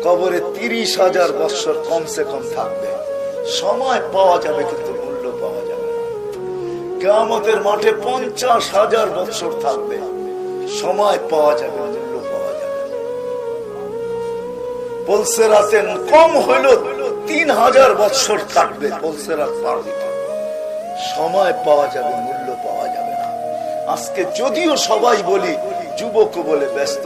কবরে 30,000 বছর কমসে কম থাকবে, সময় পাওয়া যাবে কিন্তু মূল্য পাওয়া যাবে না। কিয়ামতের মাঠে 50,000 বছর থাকবে, সময় পাওয়া যাবে, মূল্য পাওয়া যাবে। পুলসিরাতে কম হইল 3,000 বছর থাকবে, পুলসিরাত পার হইতে সময় পাওয়া যাবে, মূল্য পাওয়া যাবে না। আজকে যদিও সবাই বলি, যুবক বলে ব্যস্ত,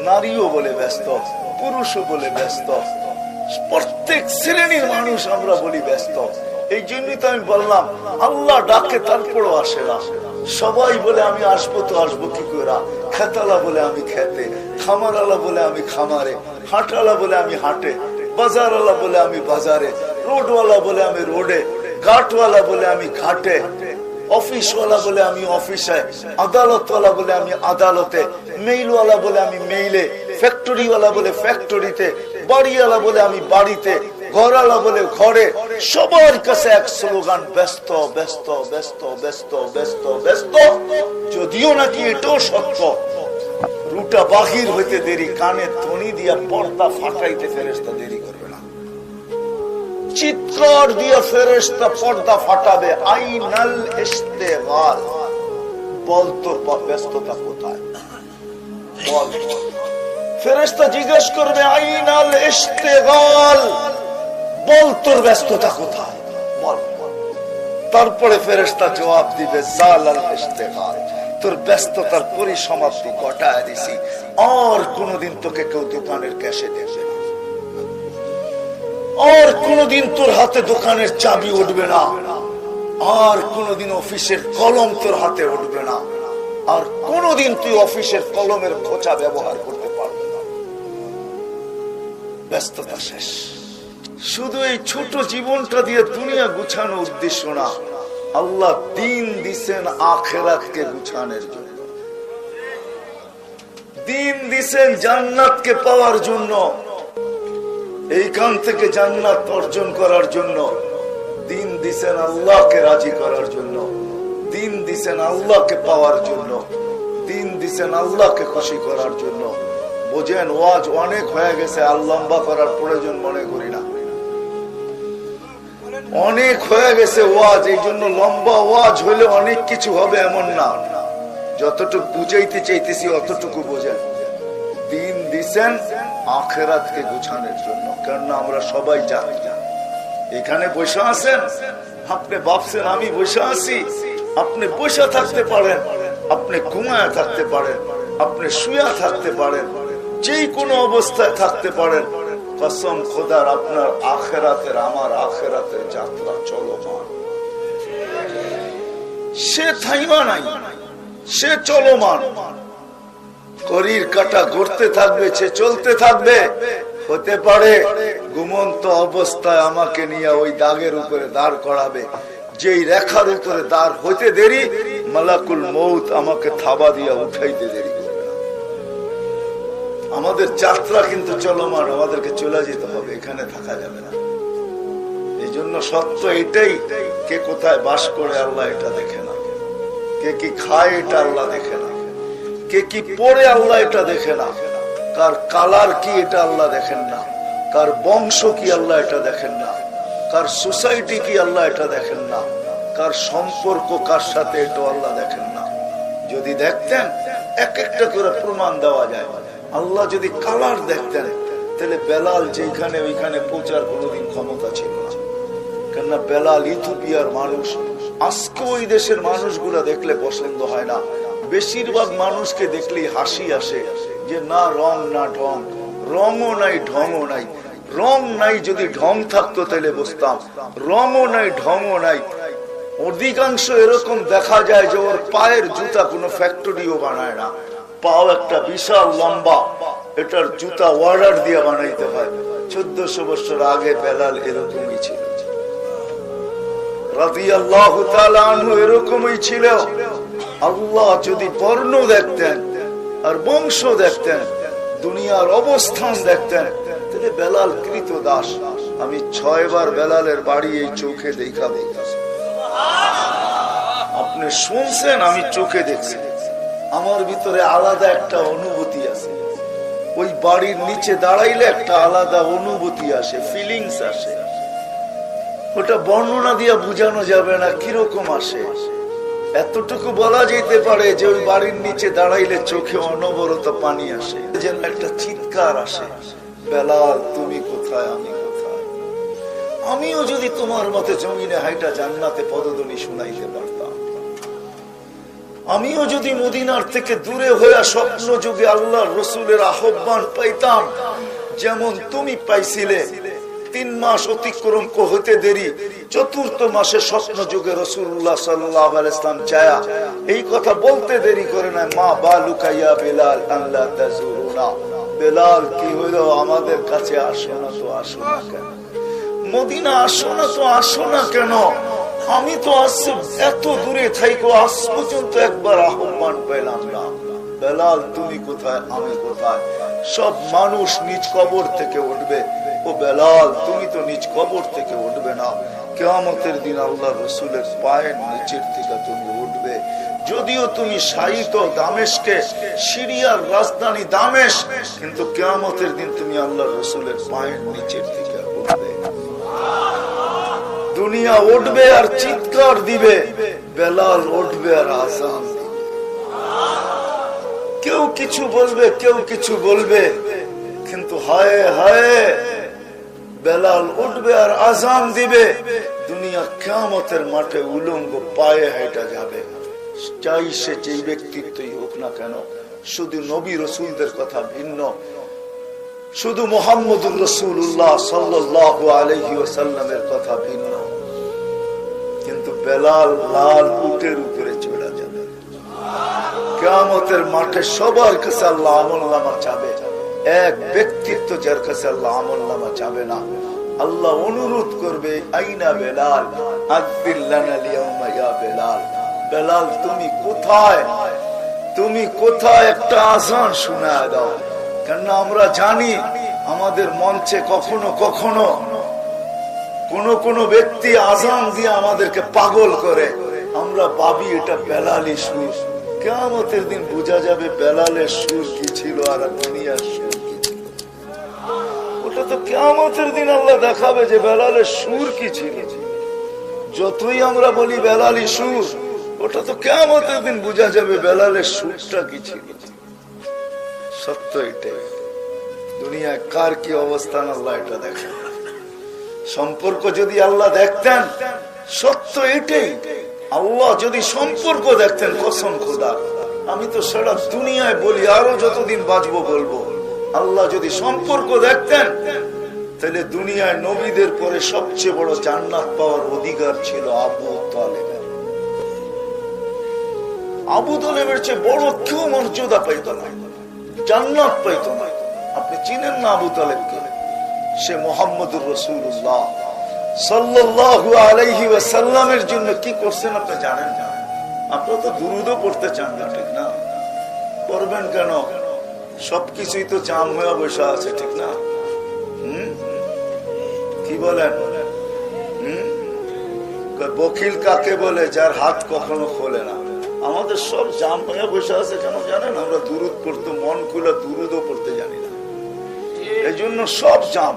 নারীও বলে ব্যস্ত, পুরুষও বলে ব্যস্ত, প্রত্যেক শ্রেণীর মানুষ আমরা বলি ব্যস্ত। এই জন্যই তো আমি বললাম আল্লাহ ডাকে তারপরও আসে না। সবাই বলে আমি আসবো, তো আসবো কি করে? খেতালা বলে আমি খেতে, খামারালা বলে আমি খামারে, হাটালা বলে আমি হাটে, বাজারওয়ালা বলে আমি বাজারে, রোডওয়ালা বলে আমি রোডে, ঘাটওয়ালা বলে আমি ঘাটে, অফিসওয়ালা বলে আমি অফিসে, আদালতওয়ালা বলে আমি আদালতে, মেইলওয়ালা বলে আমি মেইলে, ফ্যাক্টরিওয়ালা বলে ফ্যাক্টরিতে, বাড়িওয়ালা বলে আমি বাড়িতে, ঘরওয়ালা বলে ঘরে। সবার কাছে এক স্লোগান, ব্যস্ত ব্যস্ত ব্যস্ত ব্যস্ত ব্যস্ত ব্যস্ত। যদিও নাকি এটাও সত্য, রুটা বাহির হইতে দেরি, কানে ধ্বনি দিয়া পর্দা ফাটাইতে ফেরেশতা দেরি করবে না। চিৎকার দিয়া ফেরেশতা পর্দা ফাটাবে। আইনাল ইশতিগাল, বল তোর ব্যস্ততা কোথায়? বল। ফেরেশতা জিজ্ঞেস করবে আইনাল ইশতিগাল, বল তোর ব্যস্ততা কোথায়, বল। তারপরে ফেরেশতা জবাব দিবে জালাল ইশতিগাল, তোর ব্যস্ততার পরিসমাপ্তি ঘটায় দিছি, আর কোনদিন তোকে কেউ দোকানের ক্যাশে দেবে না, আর কোনদিন তোর হাতে দোকানের চাবি উঠবে না, আর কোনদিন অফিসের কলম তোর হাতে উঠবে না, আর কোনদিন তুই অফিসের কলমের খোঁচা ব্যবহার করতে পারবে না। ব্যস্ততা শেষ। শুধু এই ছোট জীবনটা দিয়ে দুনিয়া গুছানো উদ্দেশ্য না, আল্লাহ দিন দিছেন আখিরাতকে গুছানোর জন্য, দিন দিছেন জান্নাতকে পাওয়ার জন্য, এইখান থেকে জান্নাত অর্জন করার জন্য। দিন দিছেন আল্লাহকে রাজি করার জন্য, দিন দিছেন আল্লাহকে পাওয়ার জন্য, দিন দিছেন আল্লাহকে খুশি করার জন্য। বোঝেন, ওয়াজ অনেক হয়ে গেছে, আর লম্বা করার প্রয়োজন মনে করি না। অনেক হয়ে গেছে ওয়াজ, এই জন্য লম্বা ওয়াজ হলে অনেক কিছু হবে এমন না। যতটুকু বুঝাইতে চাইতেছি অতটুকু বোঝেন। দিন দিছেন আখিরাতকে গুছানোর জন্য। কেননা আমরা সবাই জানি, এখানে বসে আছেন, আপনি ভাবছেন আমি বসে আছি, আপনি বসে থাকতে পারেন, আপনি ঘুমায় থাকতে পারেন, আপনি শুয়ে থাকতে পারেন, যে কোনো অবস্থায় থাকতে পারেন। কসম খোদার, আপনার আখিরাতের, আমার আখিরাতের যাত্রা চলমান। সে থাইমা নাই, সে চলমান। ঘড়ির কাঁটা ঘুরতে থাকবে, সে চলতে থাকবে। হতে পারে ঘুমন্ত অবস্থায় আমাকে নিয়ে ওই দাগের উপরে দাঁড় করাবে, যেই রেখার উপরে দাঁড় হইতে দেরি, মালাকুল মউত আমাকে থাবা দিয়া উঠাইতে দেরি করবে না। আমাদের যাত্রা কিন্তু চলমান, আমাদেরকে চলে যেতে হবে, এখানে থাকা যাবে না। এই জন্য সত্য এটাই, কে কোথায় বাস করে আল্লাহ এটা দেখে না, কে কি খায় এটা আল্লাহ দেখে না, কে কি পড়ে আল্লাহ এটা দেখে না, কার কালার কি এটা আল্লাহ দেখেন না, কার বংশ কি আল্লাহ এটা দেখেন না, কার সোসাইটি কি আল্লাহ এটা দেখেন না, কার সম্পর্ক কার সাথে এটা আল্লাহ দেখেন না। যদি দেখতেন, এক একটা করে প্রমাণ দেওয়া যায়। আল্লাহ যদি কালার দেখতেন, তাহলে বেলাল যেখানে ওইখানে পৌঁছার কোনোদিন ক্ষমতা ছিল না। কেননা বেলাল ইথিওপিয়ার মানুষ। আজকে ওই দেশের মানুষগুলা দেখলে পছন্দ হয় না। বেশিরভাগ মানুষকে দেখলেই হাসি আসে, যে না রং না ঢং, রঙও নাই ঢংও নাই। রং নাই, যদি ঢং থাকতো তাহলে বুঝতাম। রঙও নাই ঢংও নাই। অধিকাংশ এরকম দেখা যায় যে ওর পায়ের জুতা কোনো ফ্যাক্টরিও বানায় না, পাও একটা বিশাল লম্বা, এটার জুতা অর্ডার দিয়ে বানাইতে হয়। 1400 বছর আগে বেলাল এরকমই ছিল, রাদিয়াল্লাহু তাআলা আনহু এরকমই ছিল। আল্লাহ যদি বর্ণ দেখতেন আর বংশ দেখতেন, দুনিয়ার অবস্থান দেখতেন, তাহলে বেলাল কৃতদাস। আমি 6 বার বেলালের বাড়ি এই চোখে দেখা বলতেছি। আপনি শুনছেন, আমি চোখে দেখছি। আমার ভিতরে আলাদা একটা অনুভূতি আছে। ওই বাড়ির নিচে দাঁড়াইলে একটা আলাদা অনুভূতি আসে, ফিলিংস আসে। ওটা বর্ণনা দিয়ে বোঝানো যাবে না কিরকম আসে। এতটুকু বলা যেতে পারে যে ওই বাড়ির নিচে দাঁড়াইলে চোখে অনবরত পানি আসে, যেন একটা চিৎকার আসে, বেলাল তুমি কোথায়, আমি কোথায়। আমিও যদি তোমার মতে জমিনে হাইটা জান্নাতে পদধ্বনি শুনাইতে পারতাম, আমিও যদি মদিনার থেকে দূরে হইয়া স্বপ্ন যুগে আল্লাহর রসুলের আহ্বান পাইতাম যেমন তুমি পাইছিলে। 3 মাস অতিক্রম হতে দেরি, 4th মাসে স্বপ্ন যুগে রাসূলুল্লাহ সাল্লাল্লাহু আলাইহি ওয়াসাল্লাম চায়া এই কথা বলতে দেরি করে না, মা বালুকা ইয়া বেলাল আল্লাহ তাজুরুনা, বেলাল কি হইলো আমাদের কাছে আসো না তো আসো না কেন, মদিনা আসো না তো আসো না কেন, আমি তো আসছি এত দূরে থাইকো আজ পর্যন্ত একবার আহ্বান পেলাম না, বেলাল তুমি কোথায়, আমি কোথায়। সব মানুষ নিজ কবর থেকে উঠবে, ও বেলাল তুমি তো নিজ কবর থেকে উঠবে না, কিয়ামতের দিন আল্লাহ রসুলের পায়ের নিচের থেকে তুমি উঠবে। যদিও তুমি শায়িত দামেস্কে, সিরিয়ার রাজধানী দামেস্ক, কিন্তু কিয়ামতের দিন তুমি আল্লাহ রসুলের পায়ের নিচের থেকে উঠবে। দুনিয়া উঠবে আর চিৎকার দিবে, বেলাল উঠবে আর আযান দিবে। কেউ কিছু বলবে, কেউ কিছু বলবে, কিন্তু হায় হায় বেলাল উঠবে আর আযান দিবে। দুনিয়া কিয়ামতের মাঠে উলঙ্গ পায়ে হেঁটে যাবে, চাই সে যেই ব্যক্তিত্বই হোক না কেন। শুধু নবী রাসূলদের কথা ভিন্ন, শুধু মুহাম্মদুর রাসূলুল্লাহ সাল্লাল্লাহু আলাইহি ওয়াসাল্লামের কথা ভিন্ন, কিন্তু বেলাল লাল উটের উপরে চড়া যাবে। কিয়ামতের মাঠে সবার কাছে আল্লাহ আমলনামা চাবে, এক ব্যক্তিত্ব যার কাছে আল্লাহ আমলনামা চাবে না। আল্লাহ অনুরোধ করবে, আইনা বেলাল আযবির লানা লিয়াউমা ইয়া বেলাল, বেলাল তুমি কোথায়, তুমি কোথায়, একটা আযান শোনায় দাও। কেন আমরা জানি আমাদের মঞ্চে কখনো কখনো কোন ব্যক্তি আযান দিয়ে আমাদেরকে পাগল করে, আমরা ভাবি এটা বেলালি সুর। কিয়ামতের দিন বোঝা যাবে বেলালের সুর কি ছিল আর দুনিয়ার সুর কি ছিল। ওটা তো কিয়ামতের দিন আল্লাহ দেখাবে যে বেলালের সুর কি ছিল। যতই আমরা বলি বেলালি সুর, ওটা তো কিয়ামতের দিন বোঝা যাবে বেলালের সুরটা কি ছিল। সত্য এটাই, দুনিয়ায় কার কি অবস্থান আল্লাহ এটা দেখেন। সম্পর্ক যদি আল্লাহ দেখতেন, সত্য এটাই, আল্লাহ যদি সম্পর্ক দেখতেন, কসম খোদা আমি তো সারা দুনিয়ায় বলি, আরো যতদিন বাঁচবো বলবো, আল্লাহ যদি সম্পর্ক দেখতেন তাহলে দুনিয়ায় নবীদের পরে সবচেয়ে বড় জান্নাত পাওয়ার অধিকার ছিল আবু তালেবের। আবু তালেবের চেয়ে বড় কেউ মর্যাদা পাইত না, জান্নাত পাইত না। আপনি চিনেন না আবু তালেবকে? সে মুহাম্মদুর রাসূলুল্লাহ সাল্লাল্লাহু আলাইহি ওয়াসাল্লামের জন্য কি করছেন আপনি জানেন না? আপনারা তো দুরূদও পড়তে চান না, ঠিক না? পড়বেন কেন? সবকিছুই তো জাম হয়ে বসে আছে, ঠিক না? কি বলেন? বখিল কাকে বলে? যার হাত কখনো খোলে না। আমাদের সব জাম হয়ে বসে আছে কেন জানেন? আমরা দুরূদ পড়তে মন খুলে দুরূদও পড়তে জানি না, এই জন্য সব জাম।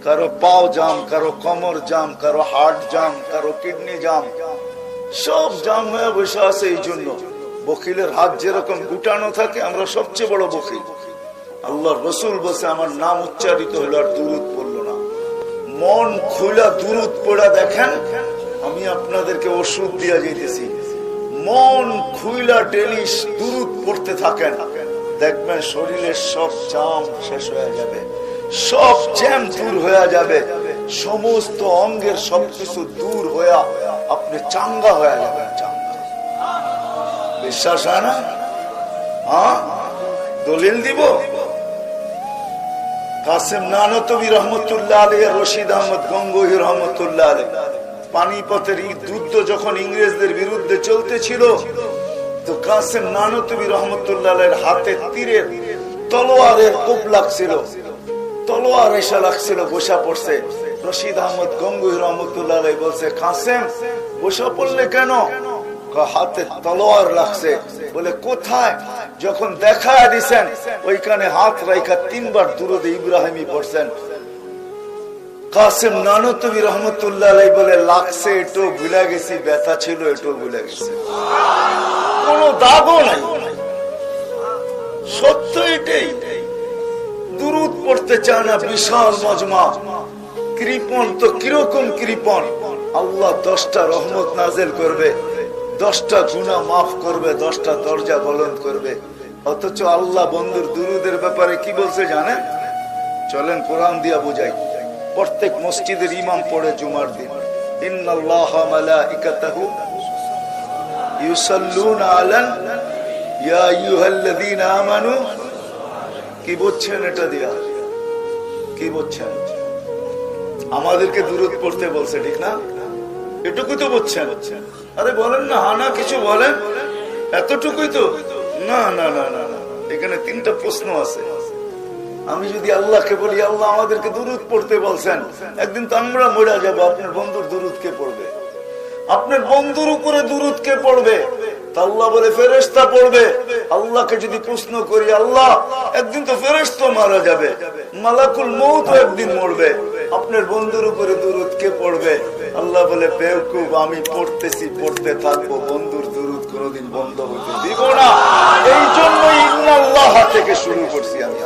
কারো পাও জাম, কারো কোমর জাম, কারো হার্ট জাম, কারো কিডনি জাম, সব জাম হয়ে বসে আছে। এই জন্য বকিলের হাত যেরকম গুটানো থাকে, আমরা সবচেয়ে বড় বকিল। আল্লাহর রাসূল বসে আমার নাম উচ্চারিত হলো আর দুরূদ পড়লো না। মন খুলা দুরূদ পড়া দেখেন, আমি আপনাদেরকে ওষুধ দিয়া যেতেছি। মন খুইলা ডেলি দুরূদ পড়তে থাকেন, দেখবেন শরীরের সব জাম শেষ হয়ে যাবে, সব জ্যাম দূর হয়ে যাবে, সমস্ত অঙ্গের সবকিছু দূর হয়ে আপনি চাঙ্গা হয়ে যাবেন। চাঙ্গা, বিশ্বাস হয় না? হ্যাঁ, দলিল দিব। কাসেম নানতবী রহমতুল্লাহ আলাইহি, রশিদ আহমদ গঙ্গোহী রহমতুল্লাহ আলাইহি, পানিপথের যুদ্ধ যখন ইংরেজদের বিরুদ্ধে চলতেছিল, তো কাসেম নানতবী রহমতুল্লাহ আলাইহির হাতে তীরের তলোয়ারের কোপ লাগছিল, তলোয়ার এসে লাগছিল, বসা পড়ছে। রশিদ আহমদ গঙ্গোহী রহমতুল্লাহ আলাইহি বলছে, কাসেম বসা পড়লে কেন? হাতে তলোয়ার লাগছে, বলে কোথায়? যখন দেখা দিছেন ওইখানে হাত রাইখা 3 বার দুরুদে ইব্রাহিমী পড়ছেন। কাসেম নানতবী রহমতুল্লাহ আলাইহি বলে লাগছে এটো ভুলে গেছি, ব্যথা ছিল এটো ভুলে গেছি, কোনো দাগও নাই। সত্য এটাই। দুরুদ পড়তে চায় না বিশাল মজমা, কৃপণ তো কিরকম কৃপণ, আল্লাহ 10টা রহমত নাজেল করবে, 10টা গুনাহ মাফ করবে, 10টা দরজা বুলন্দ করবে। অথচ আল্লাহ বন্ধুর দুরুদের ব্যাপারে কি বলছে জানেন? চলেন কোরআন দিয়া বুঝাই। প্রত্যেক মসজিদের ইমাম পড়ে জুমার দিন, ইন্নাল্লাহা মালাইকাতাহু ইউসাল্লুনা আলান ইয়া আইয়ুহাল্লাযীনা আমানু। কি বুঝছেন এটা দিয়া? কি বুঝছেন? আমাদেরকে দুরূদ পড়তে বলছে, ঠিক না? এটুকু তো বুঝছেন? আরে বলেন না, হানা কিছু বলেন, এতটুকুই তো না। না না না না, এখানে 3টা প্রশ্ন আছে। আমি যদি আল্লাহকে বলি আল্লাহ আমাদেরকে দুরূদ পড়তে বলছেন, একদিন তো আমরা মরে যাবো, আপনার বন্ধুর দুরূদ কে পড়বে? আপনার বন্ধুর উপরে দুরূদ কে পড়বে? তা আল্লাহ বলে ফেরেশতা পড়বে। আল্লাহকে যদি প্রশ্ন করি, আল্লাহ একদিন তো ফেরেশতা মারা যাবে, মালাকুল মউত একদিন মরবে, আপনার বন্ধুর উপরে দুরূদ কে পড়বে? আল্লাহ বলে বেওকুফ, আমি পড়তেছি, পড়তে থাকবো, বন্ধুর দুরূদ কোনোদিন বন্ধ হতে দিব না। এই জন্য ইন্নাল্লাহ থেকে শুরু করছি আমি।